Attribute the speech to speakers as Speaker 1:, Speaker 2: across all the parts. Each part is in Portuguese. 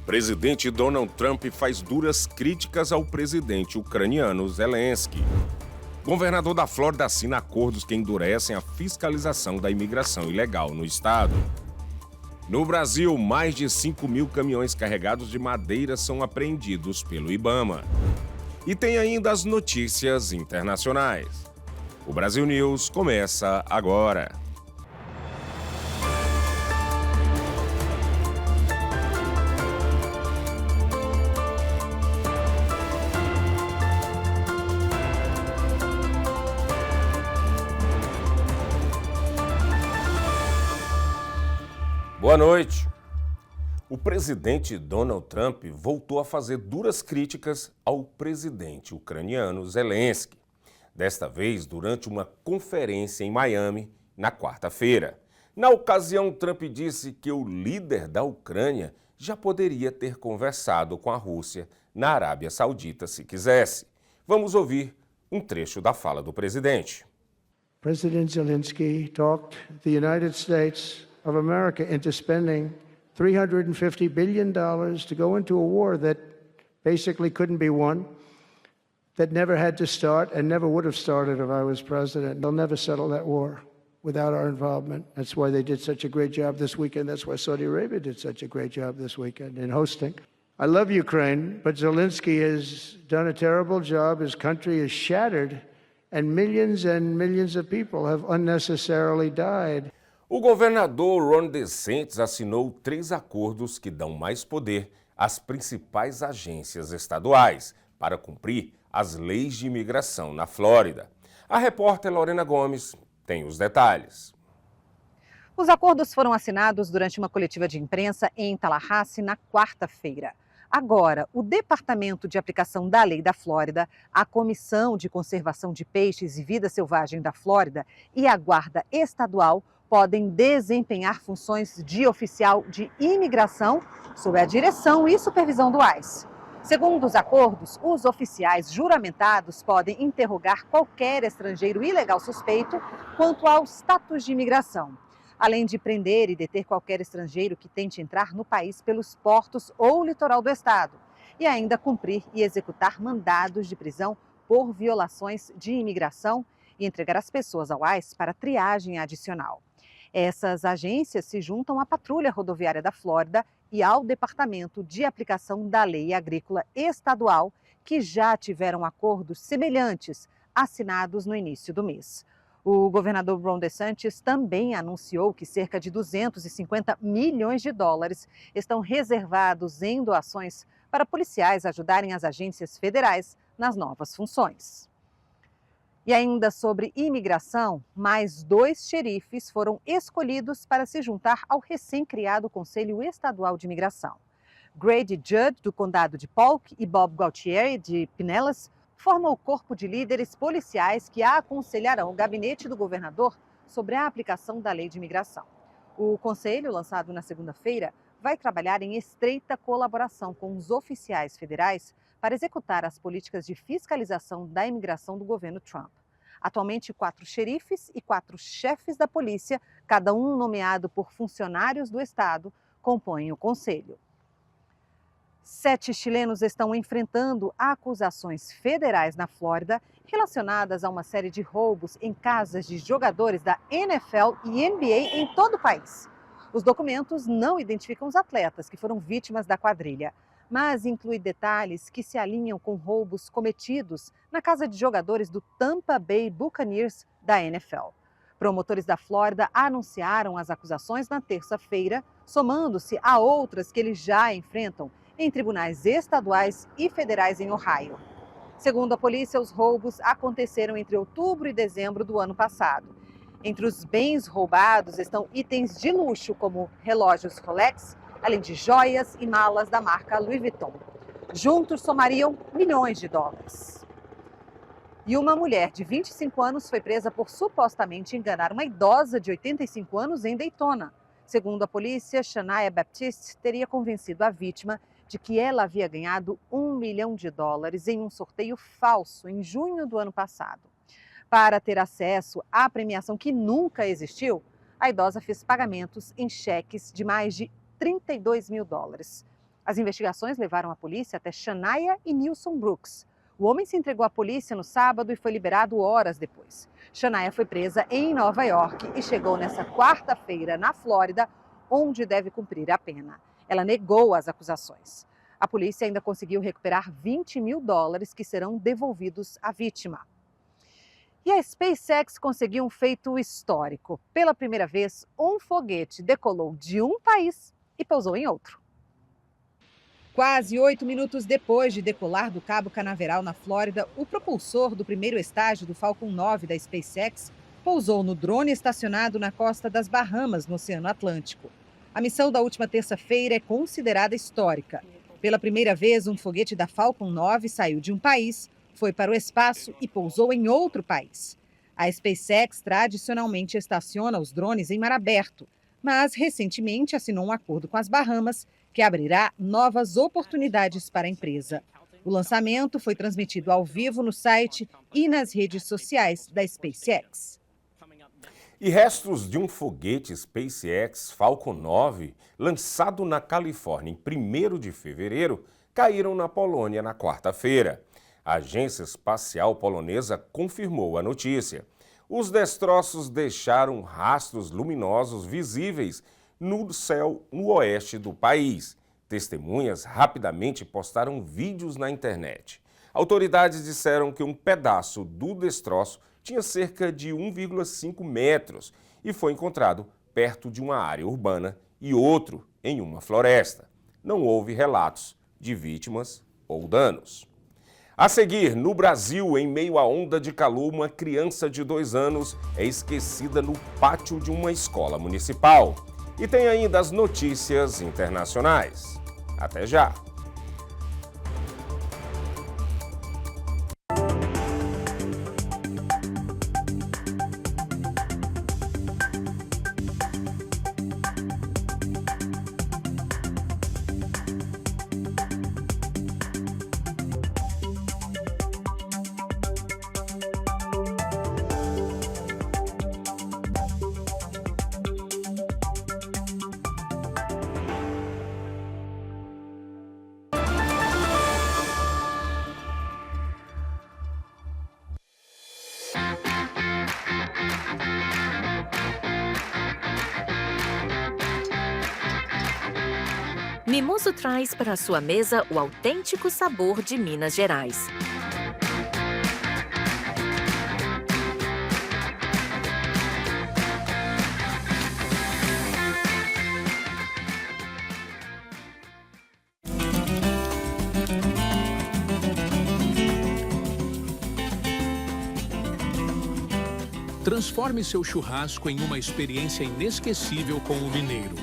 Speaker 1: Presidente Donald Trump faz duras críticas ao presidente ucraniano Zelensky. Governador da Flórida assina acordos que endurecem a fiscalização da imigração ilegal no estado. No Brasil, mais de 5.000 caminhões carregados de madeira são apreendidos pelo IBAMA. E tem ainda as notícias internacionais. O Brasil News começa agora. Boa noite. O presidente Donald Trump voltou a fazer duras críticas ao presidente ucraniano Zelensky. Desta vez, durante uma conferência em Miami, na quarta-feira. Na ocasião, Trump disse que o líder da Ucrânia já poderia ter conversado com a Rússia na Arábia Saudita se quisesse. Vamos ouvir um trecho da fala do presidente.
Speaker 2: President Zelensky talked the United States of America into spending $350 billion to go into a war that basically couldn't be won, that never had to start and never would have started if I was president. They'll never settle that war without our involvement. That's why they did such a great job this weekend. That's why Saudi Arabia did such a great job this weekend in hosting. I love Ukraine, but Zelensky has done a terrible job. His country is shattered, and millions of people have unnecessarily died.
Speaker 1: O governador Ron DeSantis assinou 3 acordos que dão mais poder às principais agências estaduais para cumprir as leis de imigração na Flórida. A repórter Lorena Gomes tem os detalhes.
Speaker 3: Os acordos foram assinados durante uma coletiva de imprensa em Tallahassee na quarta-feira. Agora, o Departamento de Aplicação da Lei da Flórida, a Comissão de Conservação de Peixes e Vida Selvagem da Flórida e a Guarda Estadual podem desempenhar funções de oficial de imigração sob a direção e supervisão do ICE. Segundo os acordos, os oficiais juramentados podem interrogar qualquer estrangeiro ilegal suspeito quanto ao status de imigração, além de prender e deter qualquer estrangeiro que tente entrar no país pelos portos ou litoral do estado, e ainda cumprir e executar mandados de prisão por violações de imigração e entregar as pessoas ao ICE para triagem adicional. Essas agências se juntam à Patrulha Rodoviária da Flórida e ao Departamento de Aplicação da Lei Agrícola Estadual, que já tiveram acordos semelhantes assinados no início do mês. O governador Ron DeSantis também anunciou que cerca de 250 milhões de dólares estão reservados em doações para policiais ajudarem as agências federais nas novas funções. E ainda sobre imigração, mais 2 xerifes foram escolhidos para se juntar ao recém-criado Conselho Estadual de Imigração. Grady Judd, do Condado de Polk, e Bob Gualtieri, de Pinellas, formam o corpo de líderes policiais que aconselharão o gabinete do governador sobre a aplicação da lei de imigração. O conselho, lançado na segunda-feira, vai trabalhar em estreita colaboração com os oficiais federais para executar as políticas de fiscalização da imigração do governo Trump. Atualmente, 4 xerifes e 4 chefes da polícia, cada um nomeado por funcionários do estado, compõem o conselho. 7 chilenos estão enfrentando acusações federais na Flórida relacionadas a uma série de roubos em casas de jogadores da NFL e NBA em todo o país. Os documentos não identificam os atletas que foram vítimas da quadrilha, mas inclui detalhes que se alinham com roubos cometidos na casa de jogadores do Tampa Bay Buccaneers da NFL. Promotores da Flórida anunciaram as acusações na terça-feira, somando-se a outras que eles já enfrentam em tribunais estaduais e federais em Ohio. Segundo a polícia, os roubos aconteceram entre outubro e dezembro do ano passado. Entre os bens roubados estão itens de luxo como relógios Rolex, além de joias e malas da marca Louis Vuitton. Juntos somariam milhões de dólares. E uma mulher de 25 anos foi presa por supostamente enganar uma idosa de 85 anos em Daytona. Segundo a polícia, Shania Baptiste teria convencido a vítima de que ela havia ganhado $1 milhão em um sorteio falso em junho do ano passado. Para ter acesso à premiação que nunca existiu, a idosa fez pagamentos em cheques de mais de $32 mil. As investigações levaram a polícia até Shania e Nilson Brooks. O homem se entregou à polícia no sábado e foi liberado horas depois. Shania foi presa em Nova York e chegou nesta quarta-feira na Flórida, onde deve cumprir a pena. Ela negou as acusações. A polícia ainda conseguiu recuperar $20 mil que serão devolvidos à vítima. E a SpaceX conseguiu um feito histórico. Pela primeira vez, um foguete decolou de um país e pousou em outro. Quase 8 minutos depois de decolar do Cabo Canaveral, na Flórida, o propulsor do primeiro estágio do Falcon 9 da SpaceX pousou no drone estacionado na costa das Bahamas, no Oceano Atlântico. A missão da última terça-feira é considerada histórica. Pela primeira vez, um foguete da Falcon 9 saiu de um país, foi para o espaço e pousou em outro país. A SpaceX tradicionalmente estaciona os drones em mar aberto, mas recentemente assinou um acordo com as Bahamas que abrirá novas oportunidades para a empresa. O lançamento foi transmitido ao vivo no site e nas redes sociais da SpaceX.
Speaker 1: E restos de um foguete SpaceX Falcon 9, lançado na Califórnia em 1º de fevereiro, caíram na Polônia na quarta-feira. A Agência Espacial Polonesa confirmou a notícia. Os destroços deixaram rastros luminosos visíveis no céu no oeste do país. Testemunhas rapidamente postaram vídeos na internet. Autoridades disseram que um pedaço do destroço tinha cerca de 1,5 metros e foi encontrado perto de uma área urbana e outro em uma floresta. Não houve relatos de vítimas ou danos. A seguir, no Brasil, em meio à onda de calor, uma criança de 2 anos é esquecida no pátio de uma escola municipal. E tem ainda as notícias internacionais. Até já!
Speaker 4: Mimoso traz para a sua mesa o autêntico sabor de Minas Gerais.
Speaker 5: Transforme seu churrasco em uma experiência inesquecível com o mineiro.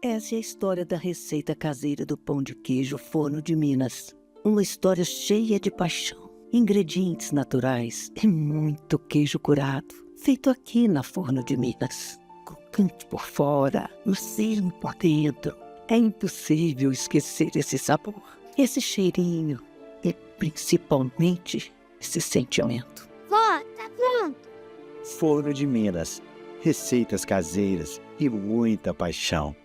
Speaker 6: Essa é a história da receita caseira do pão de queijo Forno de Minas. Uma história cheia de paixão, ingredientes naturais e muito queijo curado, feito aqui na Forno de Minas. Crocante por fora, macio por dentro. É impossível esquecer esse sabor, esse cheirinho e principalmente esse sentimento.
Speaker 7: Vó, tá pronto.
Speaker 8: Forno de Minas, receitas caseiras e muita paixão.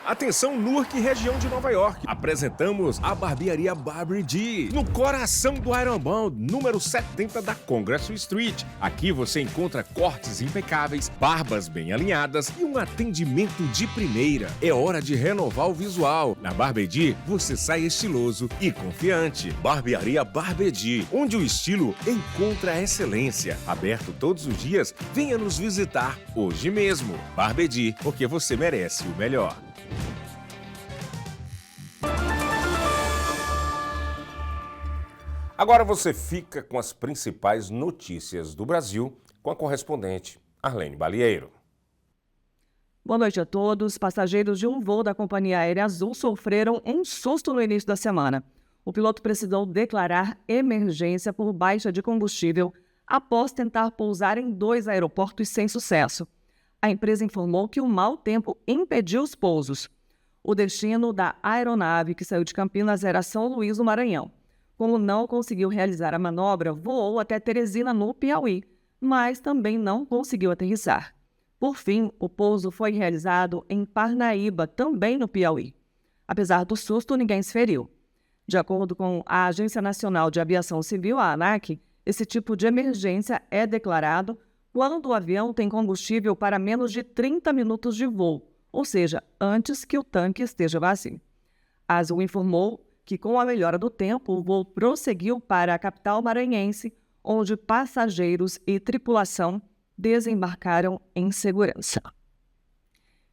Speaker 1: Atenção, Newark, região de Nova York. Apresentamos a barbearia Barbie D, no coração do Ironbound, número 70 da Congress Street. Aqui você encontra cortes impecáveis, barbas bem alinhadas e um atendimento de primeira. É hora de renovar o visual. Na Barbie D, você sai estiloso e confiante. Barbearia Barbie D, onde o estilo encontra a excelência. Aberto todos os dias, venha nos visitar hoje mesmo. Barbie D, porque você merece o melhor. Agora você fica com as principais notícias do Brasil com a correspondente Arlene Balieiro.
Speaker 9: Boa noite a todos. Passageiros de um voo da Companhia Aérea Azul sofreram um susto no início da semana. O piloto precisou declarar emergência por baixa de combustível após tentar pousar em 2 aeroportos sem sucesso. A empresa informou que o mau tempo impediu os pousos. O destino da aeronave que saiu de Campinas era São Luís, no Maranhão. como não conseguiu realizar a manobra, voou até Teresina, no Piauí, mas também não conseguiu aterrissar. Por fim, o pouso foi realizado em Parnaíba, também no Piauí. Apesar do susto, ninguém se feriu. De acordo com a Agência Nacional de Aviação Civil, a ANAC, esse tipo de emergência é declarado quando o avião tem combustível para menos de 30 minutos de voo, ou seja, antes que o tanque esteja vazio. A Azul informou que, com a melhora do tempo, o voo prosseguiu para a capital maranhense, onde passageiros e tripulação desembarcaram em segurança.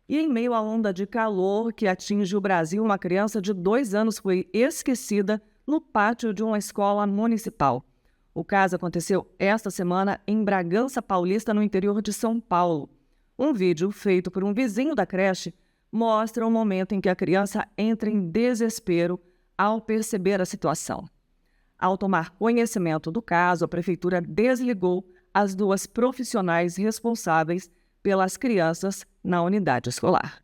Speaker 9: E em meio à onda de calor que atinge o Brasil, uma criança de 2 anos foi esquecida no pátio de uma escola municipal. O caso aconteceu esta semana em Bragança Paulista, no interior de São Paulo. Um vídeo feito por um vizinho da creche mostra o momento em que a criança entra em desespero ao perceber a situação. Ao tomar conhecimento do caso, a prefeitura desligou as 2 profissionais responsáveis pelas crianças na unidade escolar.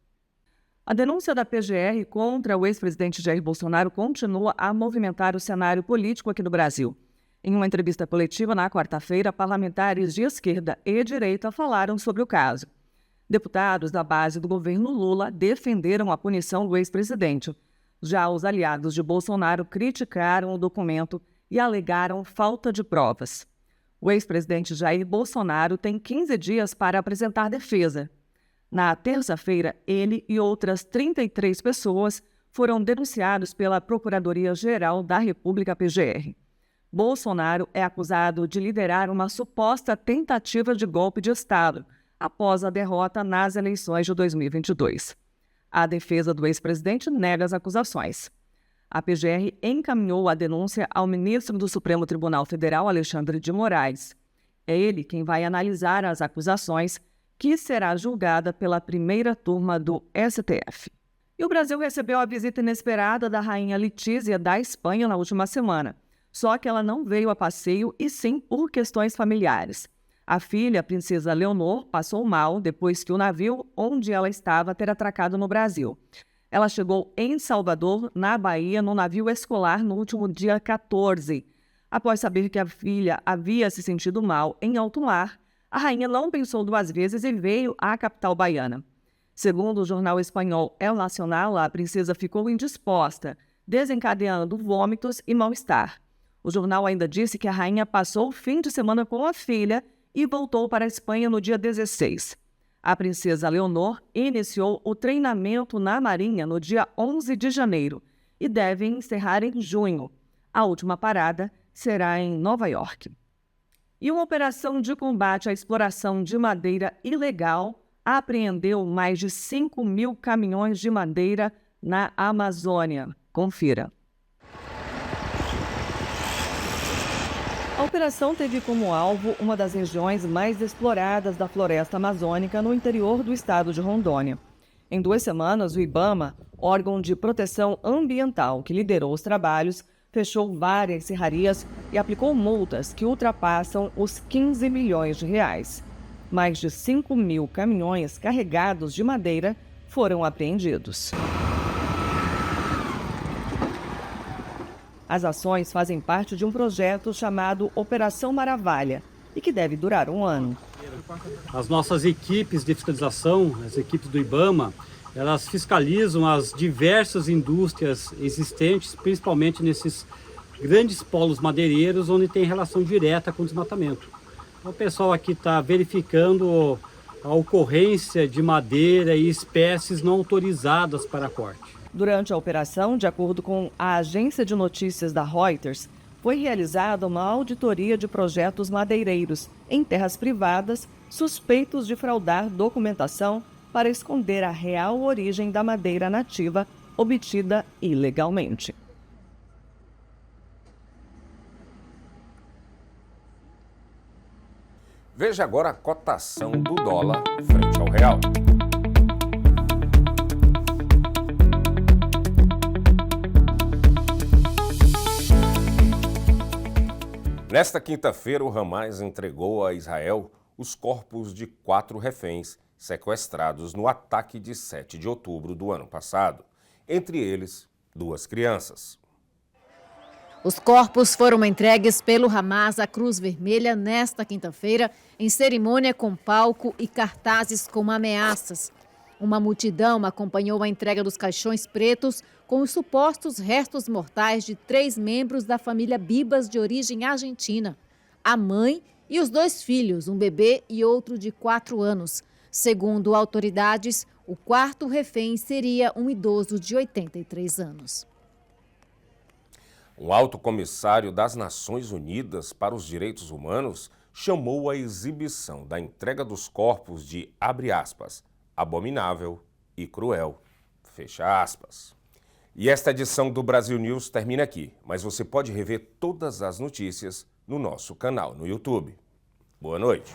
Speaker 9: A denúncia da PGR contra o ex-presidente Jair Bolsonaro continua a movimentar o cenário político aqui no Brasil. Em uma entrevista coletiva na quarta-feira, parlamentares de esquerda e direita falaram sobre o caso. Deputados da base do governo Lula defenderam a punição do ex-presidente. Já os aliados de Bolsonaro criticaram o documento e alegaram falta de provas. O ex-presidente Jair Bolsonaro tem 15 dias para apresentar defesa. Na terça-feira, ele e outras 33 pessoas foram denunciados pela Procuradoria-Geral da República, PGR. Bolsonaro é acusado de liderar uma suposta tentativa de golpe de Estado após a derrota nas eleições de 2022. A defesa do ex-presidente nega as acusações. A PGR encaminhou a denúncia ao ministro do Supremo Tribunal Federal, Alexandre de Moraes. É ele quem vai analisar as acusações, que será julgada pela primeira turma do STF. E o Brasil recebeu a visita inesperada da rainha Letícia da Espanha na última semana. Só que ela não veio a passeio e sim por questões familiares. A filha, a princesa Leonor, passou mal depois que o navio onde ela estava ter atracado no Brasil. Ela chegou em Salvador, na Bahia, no navio escolar no último dia 14. Após saber que a filha havia se sentido mal em alto mar, a rainha não pensou 2 vezes e veio à capital baiana. Segundo o jornal espanhol El Nacional, a princesa ficou indisposta, desencadeando vômitos e mal-estar. O jornal ainda disse que a rainha passou o fim de semana com a filha e voltou para a Espanha no dia 16. A princesa Leonor iniciou o treinamento na Marinha no dia 11 de janeiro e deve encerrar em junho. A última parada será em Nova York. E uma operação de combate à exploração de madeira ilegal apreendeu mais de 5.000 caminhões de madeira na Amazônia. Confira. A operação teve como alvo uma das regiões mais exploradas da floresta amazônica no interior do estado de Rondônia. Em 2 semanas, o IBAMA, órgão de proteção ambiental que liderou os trabalhos, fechou várias serrarias e aplicou multas que ultrapassam os 15 milhões de reais. Mais de 5.000 caminhões carregados de madeira foram apreendidos. As ações fazem parte de um projeto chamado Operação Maravalha e que deve durar 1 ano.
Speaker 7: As nossas equipes de fiscalização, as equipes do IBAMA, elas fiscalizam as diversas indústrias existentes, principalmente nesses grandes polos madeireiros onde tem relação direta com o desmatamento. Então, o pessoal aqui está verificando a ocorrência de madeira e espécies não autorizadas para corte.
Speaker 9: Durante a operação, de acordo com a agência de notícias da Reuters, foi realizada uma auditoria de projetos madeireiros em terras privadas suspeitos de fraudar documentação para esconder a real origem da madeira nativa obtida ilegalmente.
Speaker 1: Veja agora a cotação do dólar frente ao real. Nesta quinta-feira, o Hamas entregou a Israel os corpos de 4 reféns sequestrados no ataque de 7 de outubro do ano passado. Entre eles, 2 crianças.
Speaker 10: Os corpos foram entregues pelo Hamas à Cruz Vermelha nesta quinta-feira, em cerimônia com palco e cartazes com ameaças. Uma multidão acompanhou a entrega dos caixões pretos com os supostos restos mortais de 3 membros da família Bibas de origem argentina. A mãe e os 2 filhos, um bebê e outro de 4 anos. Segundo autoridades, o 4º refém seria um idoso de 83 anos.
Speaker 1: Um alto comissário das Nações Unidas para os Direitos Humanos chamou a exibição da entrega dos corpos de, abre aspas, abominável e cruel, fecha aspas. E esta edição do Brasil News termina aqui, mas você pode rever todas as notícias no nosso canal no YouTube. Boa noite.